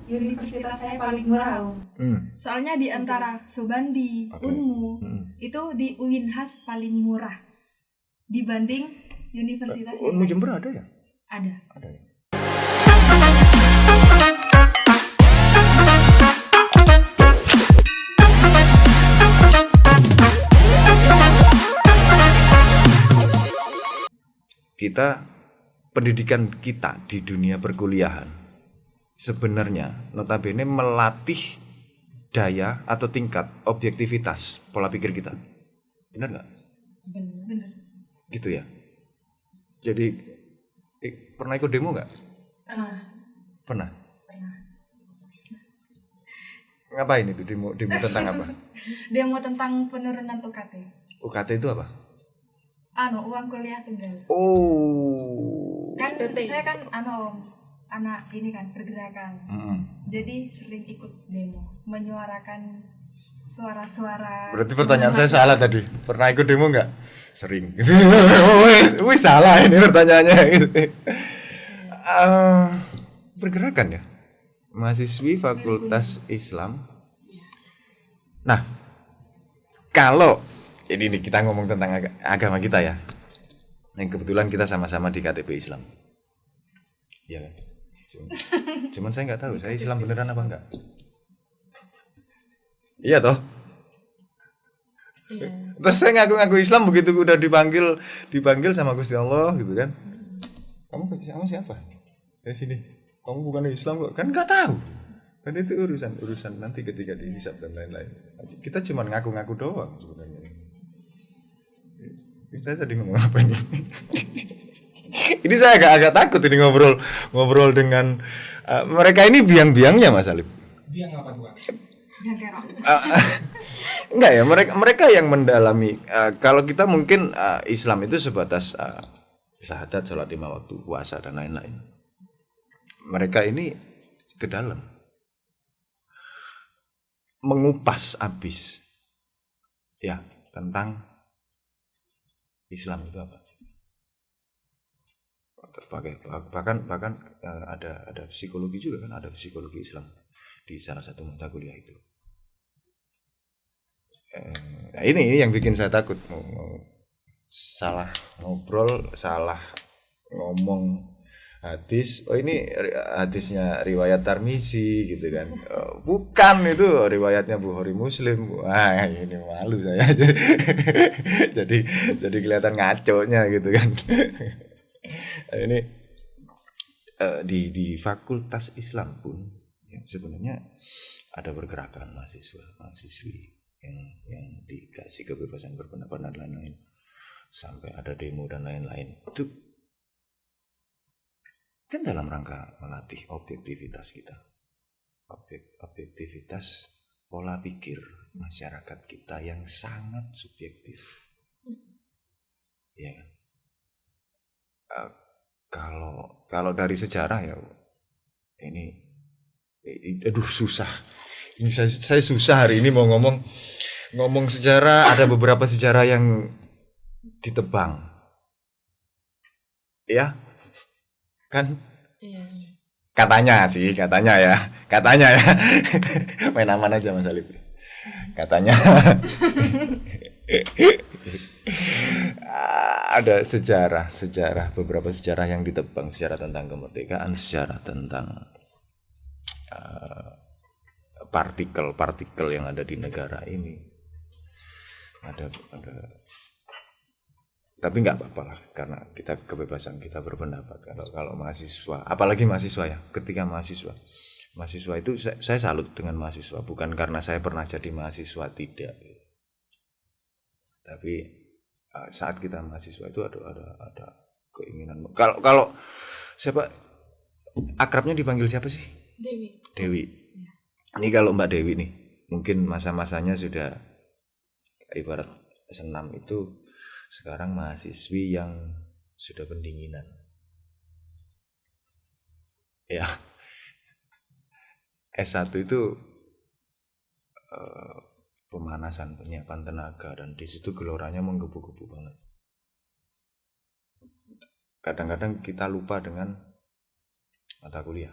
universitas saya paling murah. Soalnya di antara Subandi, Unmu, itu di Uinhas paling murah dibanding universitas yang Unmu Jember ada ya? Ada ya. Kita, pendidikan kita di dunia perkuliahan sebenarnya notabene melatih daya atau tingkat objektivitas pola pikir kita. Benar nggak? Benar. Gitu ya. Jadi pernah ikut demo nggak? Pernah. Ngapain itu demo tentang apa? Demo tentang penurunan UKT. UKT itu apa? Uang kuliah tunggal. Oh. Kan saya kan anak ini kan pergerakan. Jadi sering ikut demo, menyuarakan suara-suara. Berarti pertanyaan saya salah tadi. Pernah ikut demo nggak? Sering. Wih salah ini pertanyaannya. Pergerakan ya. Mahasiswi Fakultas Islam. Nah, kalau ini nih kita ngomong tentang agama kita ya. Yang kebetulan kita sama-sama di KTP Islam. Iya kan? Cuman saya nggak tahu saya Islam beneran apa enggak. Iya toh? Iya. Terus saya ngaku-ngaku Islam begitu udah dipanggil sama Gusti Allah gitu kan. Kamu siapa? Dari sini. Kamu bukan Islam kok. Kan nggak tahu. Kan itu urusan nanti ketika dihisab dan lain-lain. Kita cuma ngaku-ngaku doang sebenarnya. Saya tadi ngomong apa ini? Ini saya agak takut ini ngobrol dengan mereka ini biang-biangnya Mas Alif. Biang apa tuh? Enggak ya, mereka yang mendalami. Kalau kita mungkin Islam itu sebatas syahadat, sholat 5 waktu, puasa dan lain-lain. Mereka ini ke dalam mengupas habis ya tentang Islam itu apa? Bahkan ada psikologi juga kan, ada psikologi Islam di salah satu mata kuliah itu. Nah ini yang bikin saya takut mau salah ngobrol, salah ngomong hadis. Oh ini hadisnya riwayat Tirmizi gitu kan. Bukan, itu riwayatnya Bukhari Muslim. Wah ini malu saya. jadi kelihatan ngaconya gitu kan. Ini di Fakultas Islam pun ya, sebenarnya ada pergerakan mahasiswi yang dikasih kebebasan berpendapat dan lain-lain, sampai ada demo dan lain-lain. Itu kan dalam rangka melatih objektivitas kita, objektivitas pola pikir masyarakat kita yang sangat subjektif. Ya. Kalau dari sejarah ya ini aduh susah. Ini saya susah hari ini mau ngomong sejarah. Ada beberapa sejarah yang ditebang. Ya. Kan? Iya. Katanya ya. Main aman aja Mas Alif. Katanya. Ada sejarah beberapa sejarah yang ditebang, sejarah tentang kemerdekaan, sejarah tentang partikel yang ada di negara ini. Ada tapi nggak apa-apa lah, karena kita kebebasan kita berpendapat. Kalau mahasiswa, apalagi mahasiswa ya, ketika mahasiswa itu saya salut dengan mahasiswa, bukan karena saya pernah jadi mahasiswa, tidak. Tapi saat kita mahasiswa itu ada keinginan. Kalau siapa akrabnya dipanggil siapa sih? Dewi. Ya. Ini kalau Mbak Dewi nih, mungkin masa-masanya sudah ibarat senam itu. Sekarang mahasiswi yang sudah pendinginan. Ya. S1 itu pemanasan, penyiapan tenaga, dan di situ geloranya menggebu-gebu banget. Kadang-kadang kita lupa dengan mata kuliah.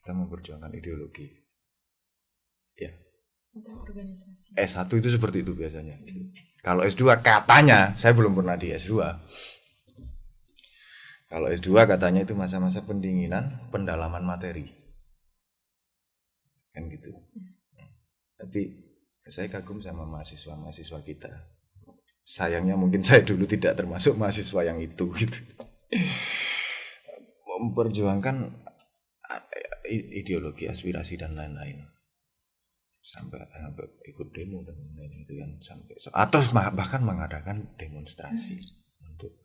kita memperjuangkan ideologi. Ya. Atau organisasi. S1 itu seperti itu biasanya. Kalau S2 katanya, saya belum pernah di S2. Kalau S2 katanya itu masa-masa pendinginan, pendalaman materi. Kan gitu. Tapi saya kagum sama mahasiswa-mahasiswa kita. Sayangnya mungkin saya dulu tidak termasuk mahasiswa yang itu gitu. Memperjuangkan ideologi, aspirasi dan lain-lain. Sampai ikut demo dan lain-lain itu kan sampai atau bahkan mengadakan demonstrasi untuk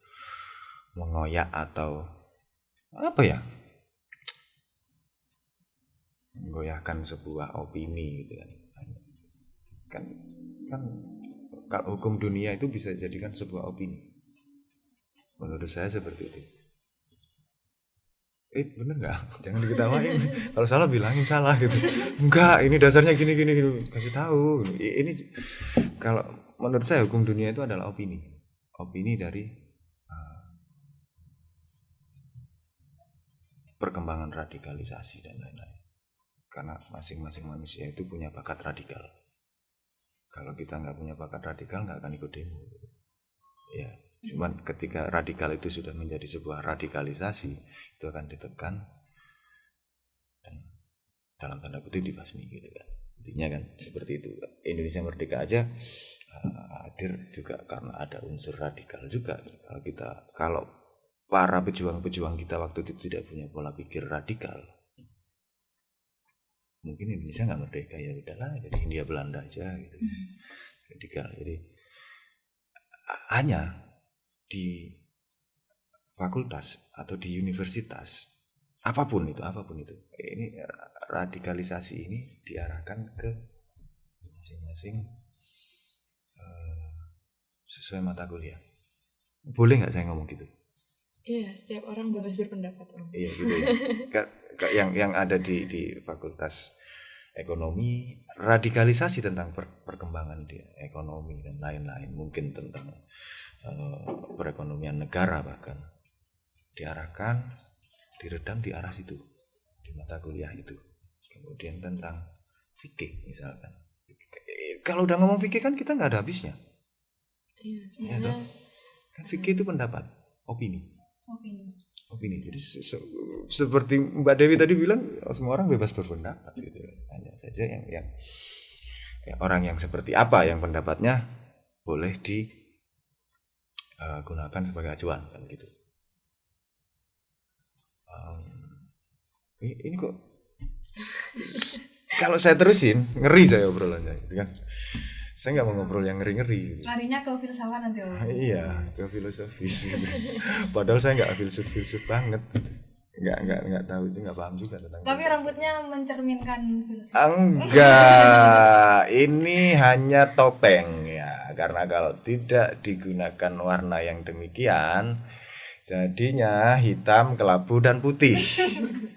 mengoyak atau apa ya, menggoyahkan sebuah opini gitu kan kalau hukum dunia itu bisa dijadikan sebuah opini, menurut saya seperti itu. Bener nggak? Jangan diketawain. Kalau salah bilangin salah gitu. Enggak, ini dasarnya gini. Kasih tahu. Ini kalau menurut saya hukum dunia itu adalah opini dari perkembangan radikalisasi dan lain-lain. Karena masing-masing manusia itu punya bakat radikal. Kalau kita nggak punya bakat radikal, nggak akan ikut demo. Ya, cuman ketika radikal itu sudah menjadi sebuah radikalisasi, itu akan ditekan dan dalam tanda kutip dibasmi gitu kan. Intinya kan seperti itu. Indonesia merdeka aja hadir juga karena ada unsur radikal juga. Kalau para pejuang-pejuang kita waktu itu tidak punya pola pikir radikal, mungkin Indonesia nggak merdeka, ya udahlah jadi Hindia Belanda aja gitu. Radikal. Jadi hanya di fakultas atau di universitas apapun itu ini radikalisasi ini diarahkan ke masing-masing sesuai mata kuliah. Boleh nggak saya ngomong gitu? Iya, setiap orang bebas berpendapat. Iya gitu ya. yang ada di fakultas ekonomi, radikalisasi tentang perkembangan dia ekonomi dan lain-lain, mungkin tentang perekonomian negara, bahkan diarahkan, diredam di arah situ di mata kuliah itu. Kemudian tentang fikih misalkan, kalau udah ngomong fikih kan kita nggak ada habisnya. Iya, sebenarnya kan fikih itu pendapat, opini. Jadi seperti Mbak Dewi tadi bilang, semua orang bebas berpendapat gitu. Hanya saja yang orang yang seperti apa yang pendapatnya boleh digunakan sebagai acuan kan gitu. Ini kok kalau saya terusin ngeri saya obrolannya gitu kan. Saya nggak mau ngobrol yang ngeri-ngeri. Larinya ke filsafat nanti. Iya, ke filosofis. Padahal saya nggak filsuf banget. Nggak tahu itu, nggak paham juga tentang. Tapi filsafat. Rambutnya mencerminkan filsafat. Enggak, ini hanya topeng ya. Karena kalau tidak digunakan warna yang demikian, jadinya hitam, kelabu dan putih.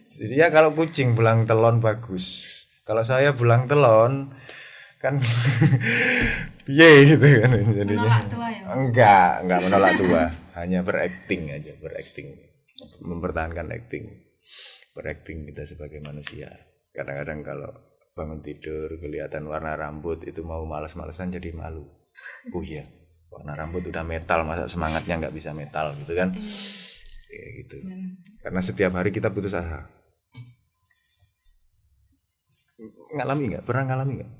Jadi ya kalau kucing belang telon bagus. Kalau saya belang telon kan piye gitu kan jadinya. Menolak tua ya? Enggak menolak tua, hanya berakting aja, mempertahankan berakting kita sebagai manusia. Kadang-kadang kalau bangun tidur kelihatan warna rambut itu mau malas-malasan jadi malu. Oh iya, warna rambut udah metal, masa semangatnya nggak bisa metal gitu kan. Kayak gitu. Karena setiap hari kita putus asa. Pernah ngalami nggak?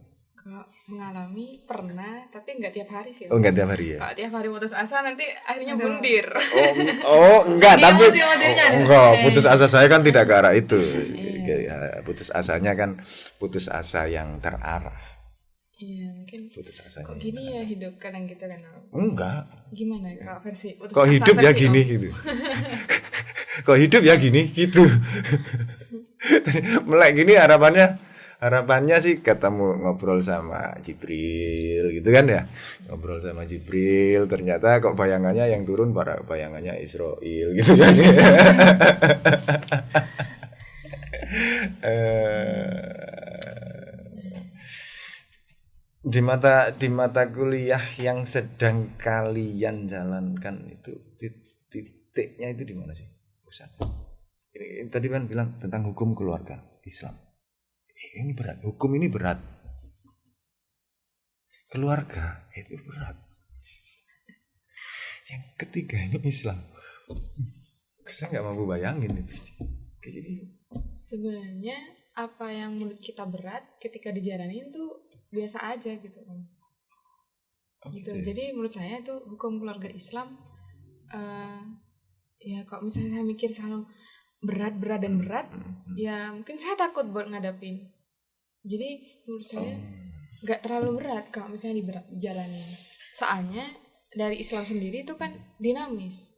Kalau mengalami pernah, tapi nggak tiap hari sih. Oh, nggak tiap hari ya? Kalau tiap hari putus asa nanti akhirnya bundir. Enggak, tapi putus asa saya kan tidak ke arah itu. Putus asanya kan putus asa yang terarah. Iya, mungkin putus asa. Kok gini ya hidup kadang gitu kan? Enggak. Gimana kalau versi putus kok asa hidup versi ya gini gitu. Kok hidup ya gini gitu. Melek gini harapannya sih ketemu ngobrol sama Jibril gitu kan ya, ngobrol sama Jibril, ternyata kok bayangannya yang turun para bayangannya Israil gitu kan. Di mata kuliah yang sedang kalian jalankan itu titiknya itu di mana sih? Pusat. Ini tadi kan bilang tentang hukum keluarga Islam. Ini berat. Hukum ini berat. Keluarga itu berat. Yang ketiga ini Islam. Saya nggak mampu bayangin itu. Kayak gini. Sebenarnya apa yang menurut kita berat ketika dijalanin tuh biasa aja gitu kan. Gitu. Jadi menurut saya itu hukum keluarga Islam ya kalau misalnya saya mikir selalu berat ya mungkin saya takut buat ngadapin. Jadi menurut saya nggak terlalu berat kalau misalnya dijalanin. Soalnya dari Islam sendiri itu kan dinamis.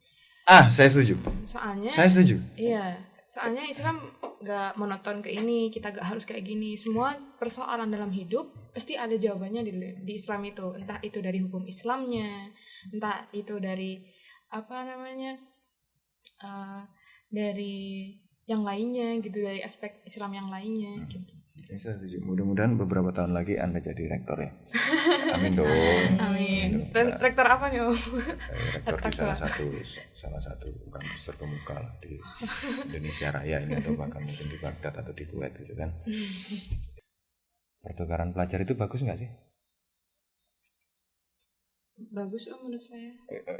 Saya setuju. Saya setuju. Iya, soalnya Islam nggak monoton ke ini, kita nggak harus kayak gini. Semua persoalan dalam hidup pasti ada jawabannya di Islam itu. Entah itu dari hukum Islamnya, entah itu dari dari yang lainnya gitu, dari aspek Islam yang lainnya gitu. Saya setuju. Mudah-mudahan beberapa tahun lagi Anda jadi rektor ya. Amin dong. Amin. Rektor apa nih Om? Rektor di salah satu kampus terkemuka lah di Indonesia Raya ini, atau bahkan mungkin di Baghdad atau di Kuwait gitu kan. Pertukaran pelajar itu bagus nggak sih? Bagus Om menurut saya.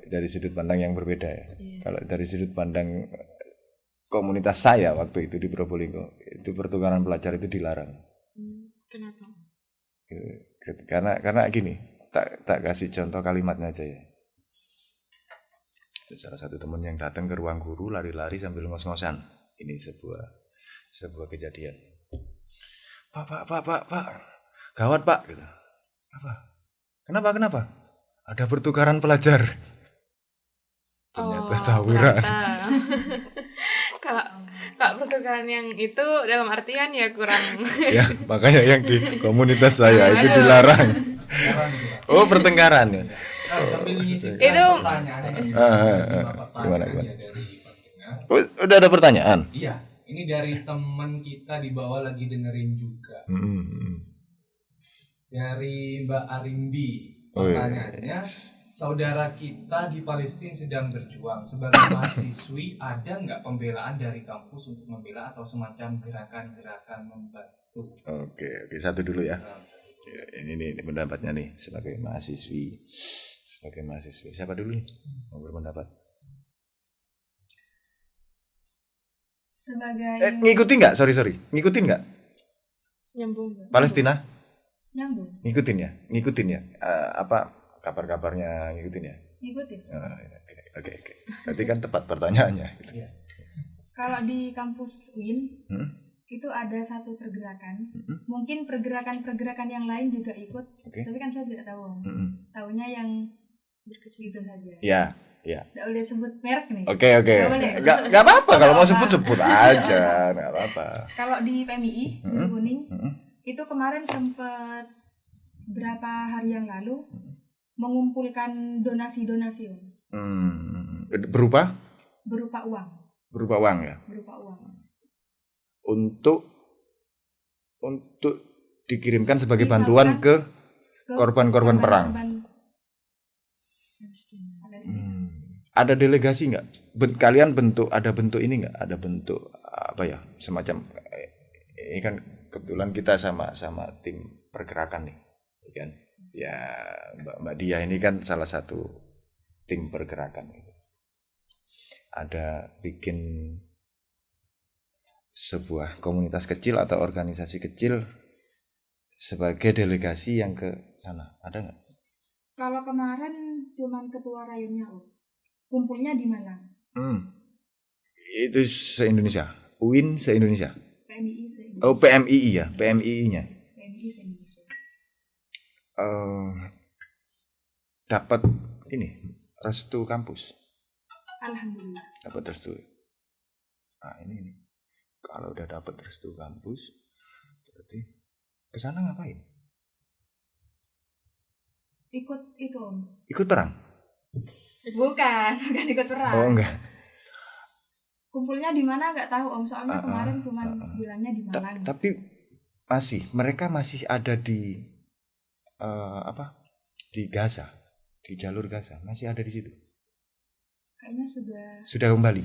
Dari sudut pandang yang berbeda ya. Iya. Kalau dari sudut pandang komunitas saya waktu itu di Probolinggo, itu pertukaran pelajar itu dilarang. Kenapa? Karena gini, tak kasih contoh kalimatnya aja ya. Itu salah satu teman yang datang ke ruang guru lari-lari sambil ngos-ngosan. Ini sebuah kejadian. Pak, gawat Pak gitu. Apa? Kenapa? Ada pertukaran pelajar. Ternyata tawuran. Kalau pertukaran yang itu dalam artian ya kurang. Ya, makanya yang di komunitas saya itu dilarang. Oh, pertengkaran ya. Itu gimana? Oh, udah ada pertanyaan? Iya, ini dari teman kita di bawah lagi dengerin juga. Dari Mbak Arimbi. Pertanyaannya, saudara kita di Palestina sedang berjuang. Sebagai mahasiswi, ada nggak pembelaan dari kampus untuk membela atau semacam gerakan-gerakan membantu? Oke, satu dulu ya. Ini pendapatnya nih sebagai mahasiswi. Siapa dulu nih mau berpendapat? Sebagai ngikutin nggak? Sorry, ngikutin nggak? Nyambung. Palestina? Nyambung. Ngikutin ya. Apa kabar-kabarnya ngikutin ya? Ngikutin. Oke. Berarti kan tepat pertanyaannya. Gitu. Kalau di kampus UIN itu ada satu pergerakan. Mungkin pergerakan yang lain juga ikut. Tapi kan saya tidak tahu. Tahunya yang berkecil itu saja. Ya. Nggak boleh sebut merek nih. Oke. Nggak apa-apa kalau mau sebut aja, nggak apa-apa. Kalau di PMII Kuning itu kemarin sempat berapa hari yang lalu mengumpulkan donasi. Berupa uang. Berupa uang ya. Untuk dikirimkan sebagai bantuan ke korban-korban perang. Palestina. Ada delegasi nggak? Kalian ada bentuk ini nggak? Ada bentuk apa ya? Semacam ini kan kebetulan kita sama tim pergerakan nih, kan? Ya Mbak Dia ini kan salah satu tim pergerakan. Ada bikin sebuah komunitas kecil atau organisasi kecil sebagai delegasi yang ke sana, ada nggak? Kalau kemarin cuman ketua rayonnya kumpulnya di mana? Itu se-Indonesia, UIN se-Indonesia. PMII se-Indonesia. Oh, PMII ya, PMII-nya. PMII se-Indonesia. Dapat ini restu kampus. Alhamdulillah. Dapat restu. Nah ini kalau udah dapat restu kampus, berarti ke sana ngapain? Ikut itu Om. Ikut perang? Bukan ikut perang. Oh enggak. Kumpulnya di mana nggak tahu Om, soalnya kemarin cuma bilangnya di Malang. Tapi mereka masih ada di di Gaza, di jalur Gaza, masih ada di situ. Kayaknya sudah kembali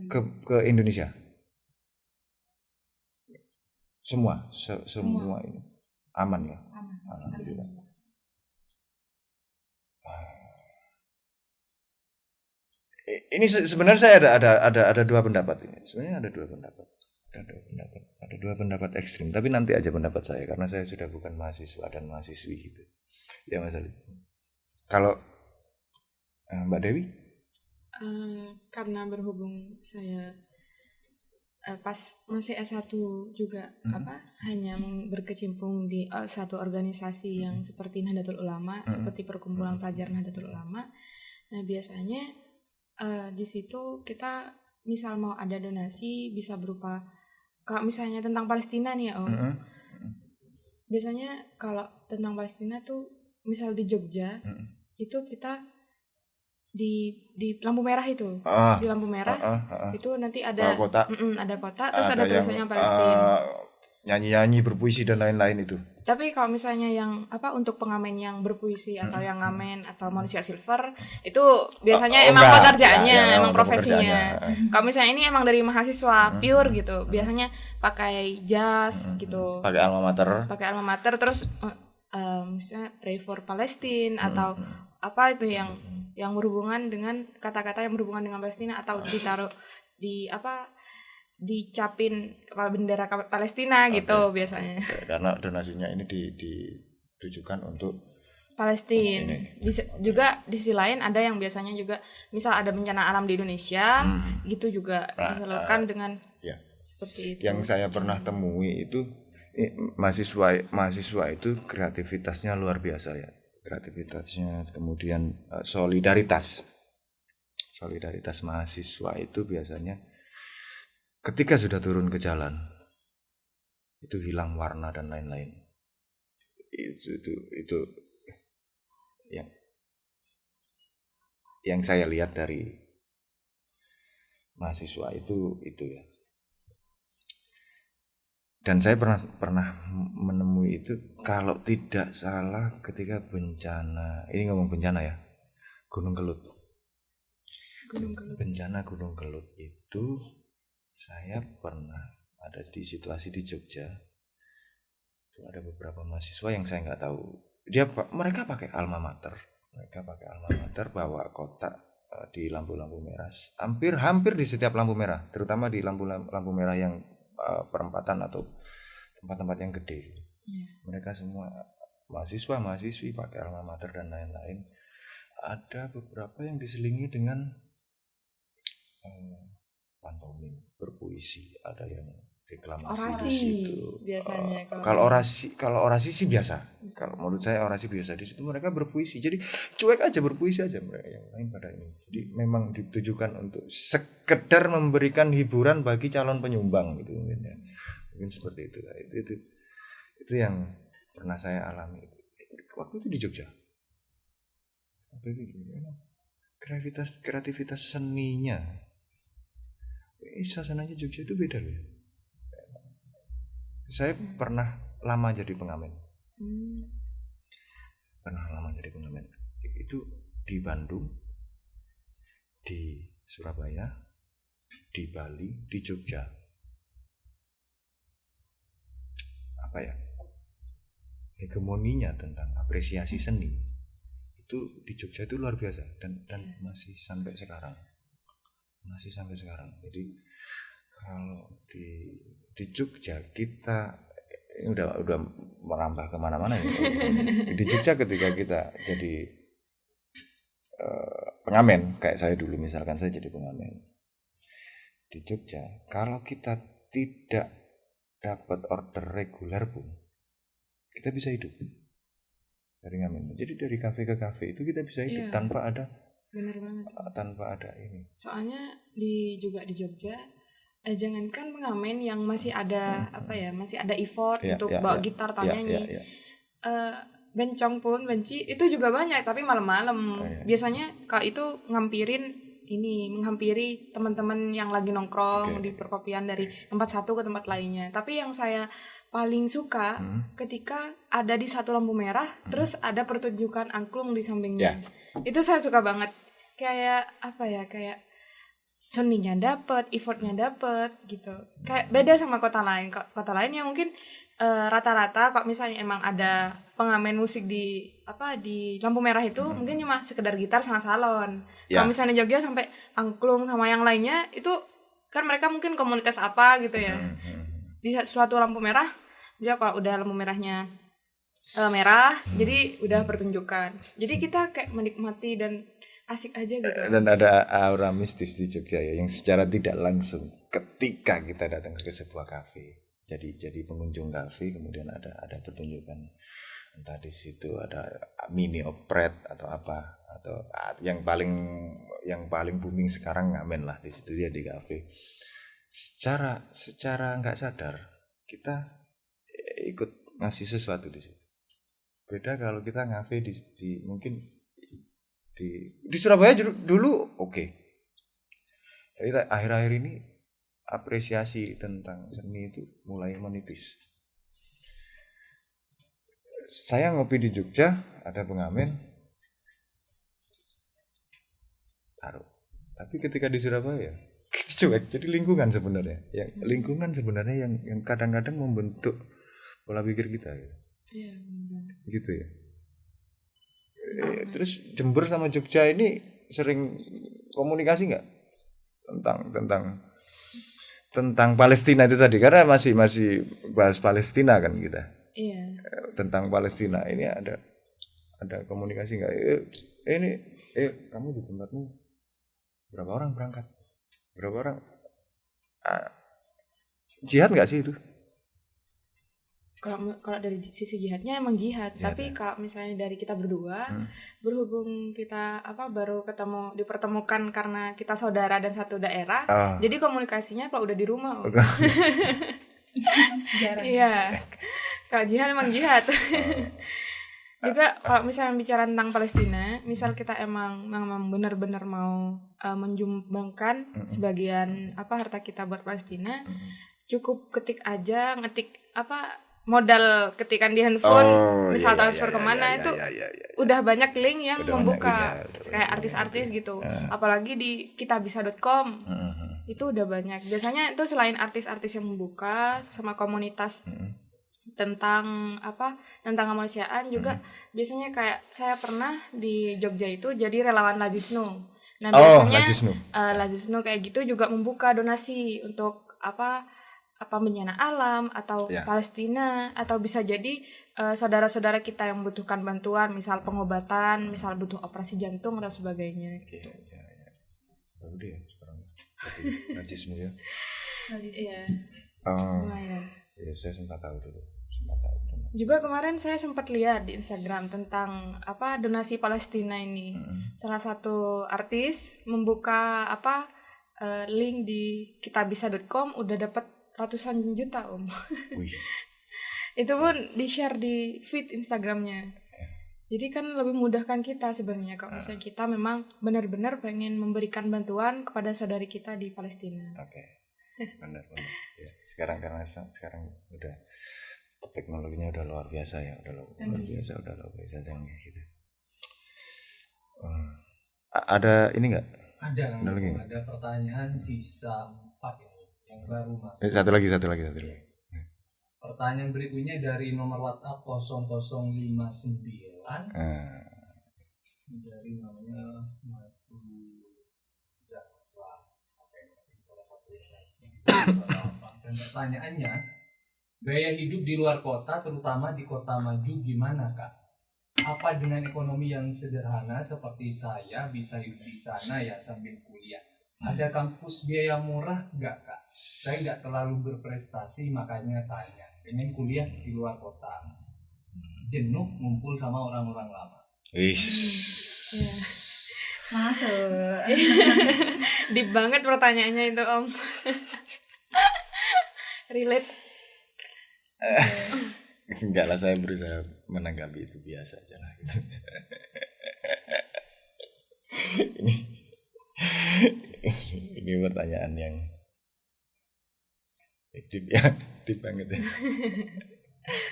ke ke Indonesia. semua ini aman ya. Alhamdulillah. Ini sebenarnya saya ada dua pendapat ini. Sebenarnya ada dua pendapat. Ada dua pendapat ekstrim. Tapi nanti aja pendapat saya karena saya sudah bukan mahasiswa dan mahasiswi gitu. Ya Mas Ali. Kalau Mbak Dewi? Karena berhubung saya pas masih S1 juga hanya berkecimpung di satu organisasi yang seperti Nahdlatul Ulama, seperti perkumpulan pelajar Nahdlatul Ulama. Nah, biasanya di situ kita misal mau ada donasi bisa berupa kalau misalnya tentang Palestina nih ya Om. Biasanya kalau tentang Palestina tuh misal di Jogja itu kita di lampu merah itu di lampu merah itu nanti ada kota. Ada kota terus ada tulisannya Palestina, nyanyi berpuisi dan lain-lain itu. Tapi kalau misalnya yang untuk pengamen yang berpuisi atau yang ngamen atau manusia silver itu biasanya emang pekerjaannya emang profesinya. Kalau misalnya ini emang dari mahasiswa pure gitu biasanya pakai jas gitu, pakai alma mater terus misalnya pray for Palestine atau apa itu yang berhubungan dengan kata-kata yang berhubungan dengan Palestina atau ditaruh dicapin bendera Palestina gitu biasanya. Karena donasinya ini ditujukan untuk Palestina. Bisa juga di sisi lain ada yang biasanya juga misal ada bencana alam di Indonesia gitu juga disalurkan dengan seperti itu. Yang saya pernah temui itu mahasiswa itu kreativitasnya luar biasa ya. Kreativitasnya, kemudian solidaritas mahasiswa itu biasanya ketika sudah turun ke jalan itu hilang warna dan lain-lain. Itu yang saya lihat dari mahasiswa itu ya. Dan saya pernah menemui itu kalau tidak salah ketika bencana, ini ngomong bencana ya, Gunung Kelut. Bencana Gunung Kelut itu saya pernah ada di situasi di Jogja. Itu ada beberapa mahasiswa yang saya nggak tahu. Mereka pakai alma mater, bawa kotak di lampu-lampu merah. Hampir di setiap lampu merah, terutama di lampu merah yang perempatan atau tempat-tempat yang gede. Mereka semua mahasiswa-mahasiswi pakai alma mater dan lain-lain. Ada beberapa yang diselingi dengan pantomim, berpuisi, ada yang deklamasi orasi itu. Biasanya kalau orasi sih biasa. Kalau menurut saya orasi biasa. Di situ mereka berpuisi. Jadi cuek aja berpuisi aja mereka, yang lain pada ini. Jadi memang ditujukan untuk sekedar memberikan hiburan bagi calon penyumbang gitu mungkin ya. Mungkin seperti itu. Itu yang pernah saya alami waktu itu di Jogja. Kreativitas seninya. Suasananya Jogja itu beda loh. Saya pernah lama jadi pengamen. Itu di Bandung, di Surabaya, di Bali, di Jogja. Apa ya? Hegemoninya tentang apresiasi seni itu di Jogja itu luar biasa dan masih sampai sekarang. Jadi kalau di Jogja kita udah merambah kemana-mana ya. Di Jogja ketika kita jadi pengamen kayak saya dulu, misalkan saya jadi pengamen di Jogja, kalau kita tidak dapat order reguler pun kita bisa hidup dari ngamen. Jadi dari kafe ke kafe itu kita bisa hidup tanpa ada. Bener banget. Tanpa ada ini. Soalnya juga di Jogja, jangankan pengamen yang masih ada masih ada effort untuk bawa gitar nyanyi. Bencong pun benci itu juga banyak tapi malam-malam. Biasanya kalau itu menghampiri teman-teman yang lagi nongkrong di perkopian dari tempat satu ke tempat lainnya. Tapi yang saya paling suka ketika ada di satu lampu merah terus ada pertunjukan angklung di sampingnya. Itu saya suka banget. Kayak seninya dapet, effortnya dapet gitu. Kayak beda sama kota lain. Kota lain yang mungkin rata-rata kalau misalnya emang ada pengamen musik di lampu merah itu mungkin cuma sekedar gitar sama salon. Kalau misalnya Jogja sampai angklung sama yang lainnya itu kan mereka mungkin komunitas apa gitu ya. Di suatu lampu merah dia kalau udah lampu merahnya merah jadi udah pertunjukan. Jadi kita kayak menikmati dan asik aja gitu. Dan ada aura mistis di Jogja ya yang secara tidak langsung ketika kita datang ke sebuah kafe. Jadi pengunjung kafe kemudian ada pertunjukan, entah di situ ada mini operet atau apa, atau yang paling booming sekarang ngamen lah di situ, dia di kafe. Secara nggak sadar kita ikut ngasih sesuatu di situ. Beda kalau kita ngafe di mungkin di Surabaya dulu oke. Jadi akhir-akhir ini apresiasi tentang seni itu mulai menipis. Saya ngopi di Jogja, ada pengamen taruh. Tapi ketika di Surabaya cuek. Jadi lingkungan sebenarnya yang kadang-kadang membentuk pola pikir kita ya. Iya, Gitu ya. Terus Jember sama Jogja ini sering komunikasi nggak tentang Palestina itu tadi, karena masih bahas Palestina kan kita. Iya. Tentang Palestina ini ada komunikasi nggak? Kamu di tempatmu berapa orang berangkat? Berapa orang? Jihad nggak sih itu? Kalau dari sisi jihadnya emang jihad, tapi kalau misalnya dari kita berdua berhubung kita baru dipertemukan karena kita saudara dan satu daerah, jadi komunikasinya kalau udah di rumah. Jarang. Iya. Kalau jihad emang jihad. Juga kalau misalnya bicara tentang Palestina, misal kita emang benar-benar mau menyumbangkan sebagian harta kita buat Palestina, cukup ngetik modal ketikan di handphone, misal transfer kemana itu udah banyak link yang membuka kayak artis-artis gitu. Apalagi di kitabisa.com itu udah banyak. Biasanya itu selain artis-artis yang membuka sama komunitas tentang kemanusiaan juga biasanya kayak saya pernah di Jogja itu jadi relawan Lazisnu. Nah biasanya Lazisnu kayak gitu juga membuka donasi untuk bencana alam atau Palestina, atau bisa jadi saudara-saudara kita yang membutuhkan bantuan, misal pengobatan, misal butuh operasi jantung atau sebagainya gitu. Baru deh sekarang. Najis nih ya. Iya. Lumayan. Iya, saya sempat tahu dulu. Juga kemarin saya sempat lihat di Instagram tentang donasi Palestina ini. Salah satu artis membuka link di kitabisa.com udah dapat ratusan juta Itu pun di-share di feed Instagramnya. Jadi kan lebih memudahkan kita sebenarnya kalau misalnya kita memang benar-benar pengen memberikan bantuan kepada saudari kita di Palestina. Oke. Benar. Ya, sekarang udah teknologinya udah luar biasa ya, udah luar biasa canggih gitu. Ada ini enggak? Ada pertanyaan sisa 4 yang baru Mas. Satu lagi. Pertanyaan berikutnya dari nomor WhatsApp 0059 dari namanya Madu Zahra, salah satu dan pertanyaannya, gaya hidup di luar kota terutama di kota maju gimana Kak? Apa dengan ekonomi yang sederhana seperti saya bisa hidup di sana ya sambil kuliah? Ada kampus biaya murah nggak Kak? Saya nggak terlalu berprestasi makanya tanya. Pengen kuliah di luar kota. Jenuh ngumpul sama orang-orang lama. Masuk. Deep banget pertanyaannya itu Om. Relate. Enggak lah, saya berusaha menanggapi itu biasa aja lah gitu. Ini pertanyaan yang deep banget ya.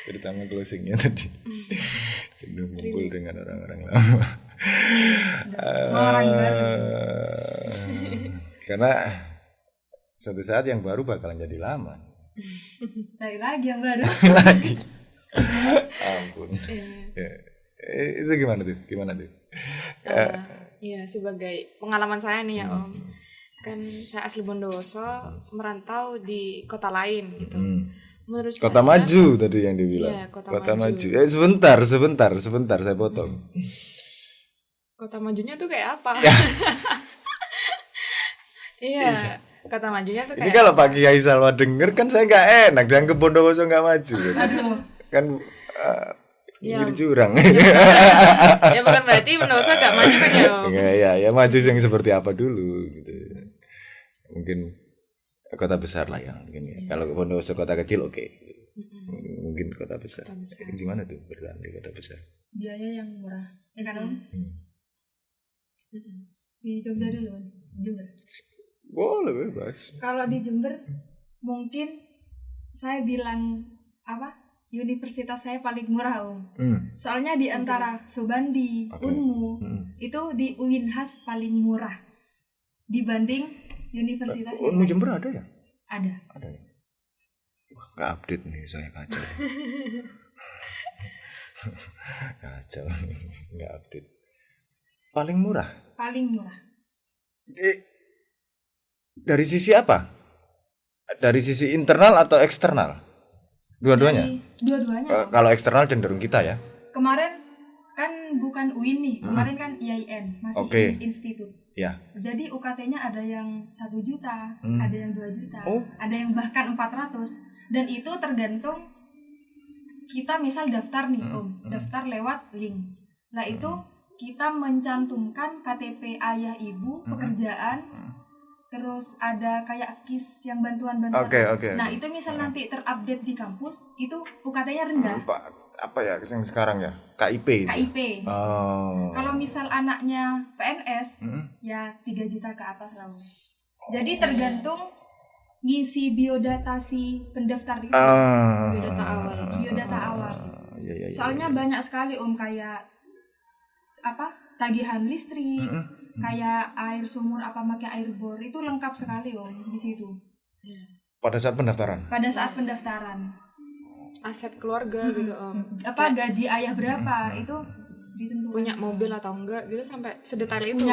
Terutama closingnya tadi. Jenuh ngumpul dengan orang-orang lama. Orang baru. Karena suatu saat yang baru bakalan jadi lama. Cari lagi yang baru. Lagi. Ampun. Itu gimana tuh? Ya sebagai pengalaman saya nih ya Om. Kan saya asli Bondowoso, merantau di kota lain gitu. Menurut Kota saya, Maju tadi yang dibilang. Iya, Kota Maju. Sebentar saya potong. Kota Majunya tuh kayak apa? Iya, Kota Majunya tuh Ini kayak kalau Pak Kiai Salwa denger kan saya nggak enak, dan ke Bondowoso nggak maju. Kan pinggir jurang. Ya bukan berarti Bondowoso gak maju kan ya Om? Ya maju yang seperti apa dulu gitu. Mungkin kota besar lah ya mungkin ya. Kalau Bondowoso kota kecil oke. Mungkin kota besar. Gimana tuh bertahan di kota besar? Biaya yang murah. Ya kan Om? Di Jogja dulu, Jember. Boleh bebas. Kalau di Jember mungkin saya bilang universitas saya paling murah Om. Soalnya di antara Sobandi, Unmu itu di Uinhas paling murah dibanding universitas yang Unmu Jember ada ya? Ada ya. Wah, nggak update nih saya kacau. Kacau, nggak update. Paling murah. Dari sisi apa? Dari sisi internal atau eksternal? Dua-duanya. Kalau eksternal cenderung kita ya. Kemarin kan bukan UIN nih, kemarin kan IAIN masih institut. Ya. Jadi UKT-nya ada yang 1 juta, ada yang 2 juta, ada yang bahkan 400. Dan itu tergantung kita misal daftar nih Om, daftar lewat link. Nah itu kita mencantumkan KTP ayah ibu, pekerjaan, terus ada kayak KIS yang bantuan-bantuan. Nah itu misal nanti terupdate di kampus, itu UKT-nya rendah. Apa ya yang sekarang ya? KIP. Kalau misal anaknya PNS, ya 3 juta ke atas lah. Jadi tergantung ngisi biodata si pendaftar itu. Biodata awal. Soalnya banyak sekali Om kayak tagihan listrik, kayak air sumur pakai air bor, itu lengkap sekali Om di situ. Pada saat pendaftaran. Aset keluarga gitu Om. Gaji ayah berapa itu ditentukan. Punya mobil atau enggak gitu sampai sedetail itu.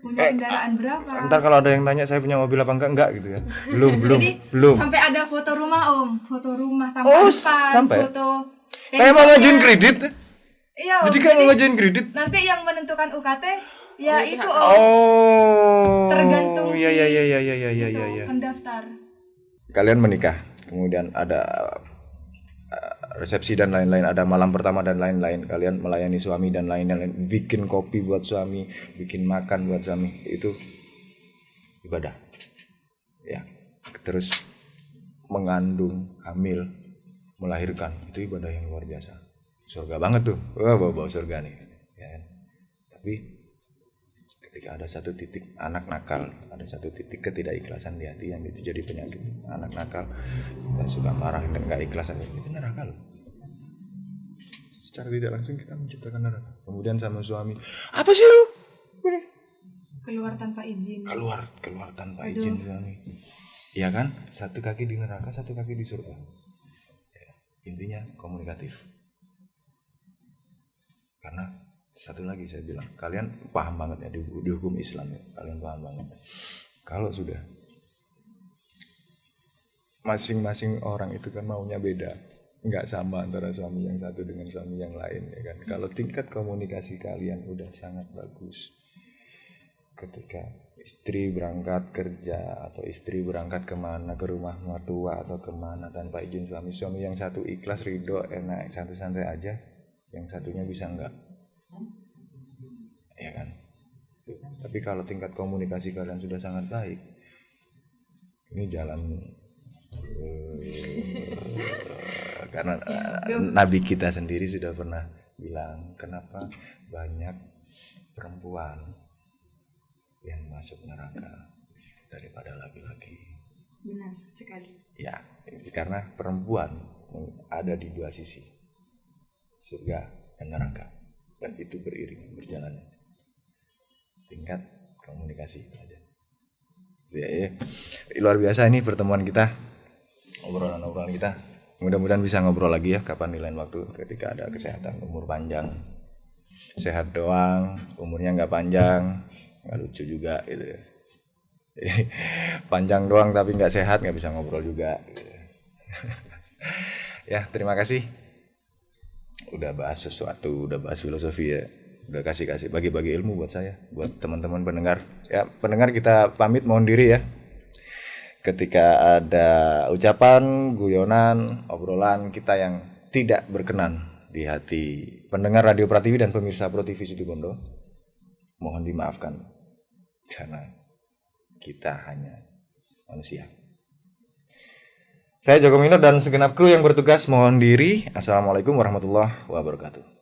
Punya kendaraan berapa. Ntar kalau ada yang tanya saya punya mobil apa enggak gitu ya. Belum. Sampai ada foto rumah Om, foto rumah tampan depan, foto. Kayak mau ngajuin kredit. Iya Om. Jadi kan mau ngajuin kredit. Nanti yang menentukan UKT ya itu Om. Tergantung pendaftar. Kalian menikah, kemudian ada resepsi dan lain-lain, ada malam pertama dan lain-lain, kalian melayani suami dan lain-lain, bikin kopi buat suami, bikin makan buat suami, itu ibadah ya. Terus mengandung, hamil, melahirkan, itu ibadah yang luar biasa, surga banget tuh. Bawa surga nih ya. Tapi ketika ada satu titik anak nakal, ada satu titik ketidakikhlasan di hati yang itu jadi penyakit. Anak nakal dan suka marah dan gak ikhlasan, itu neraka loh. Secara tidak langsung kita menciptakan neraka. Kemudian sama suami, apa sih lu? Keluar tanpa izin. Keluar tanpa izin suami. Iya kan? Satu kaki di neraka, satu kaki di surga. Ya, intinya komunikatif. Karena satu lagi saya bilang, kalian paham banget ya di hukum Islam ya, kalian paham banget. Kalau sudah masing-masing orang itu kan maunya beda, nggak sama antara suami yang satu dengan suami yang lain ya kan. Kalau tingkat komunikasi kalian udah sangat bagus, ketika istri berangkat kerja atau istri berangkat kemana, ke rumah mertua atau kemana tanpa izin suami yang satu ikhlas, ridho, enak, santai-santai aja, yang satunya bisa enggak. Ya kan. Tapi kalau tingkat komunikasi kalian sudah sangat baik, ini jalan karena Nabi kita sendiri sudah pernah bilang, kenapa banyak perempuan yang masuk neraka daripada laki-laki. Benar sekali. Ya, karena perempuan ada di dua sisi, surga dan neraka, dan itu beriring berjalan. Tingkat komunikasi itu aja. Ya. Luar biasa ini pertemuan kita, obrolan kita. Mudah-mudahan bisa ngobrol lagi ya kapan di lain waktu ketika ada kesehatan, umur panjang. Sehat doang, umurnya nggak panjang, nggak lucu juga gitu ya. Panjang doang tapi nggak sehat, nggak bisa ngobrol juga gitu. Ya, terima kasih udah bahas sesuatu, udah bahas filosofi ya, udah kasih bagi-bagi ilmu buat saya, buat teman-teman pendengar ya. Pendengar kita pamit, mohon diri ya. Ketika ada ucapan, guyonan, obrolan kita yang tidak berkenan di hati pendengar Radio Pratiwi dan pemirsa Pro TV Situbondo, mohon dimaafkan karena kita hanya manusia. Saya Joko Mino dan segenap kru yang bertugas mohon diri. Assalamualaikum warahmatullahi wabarakatuh.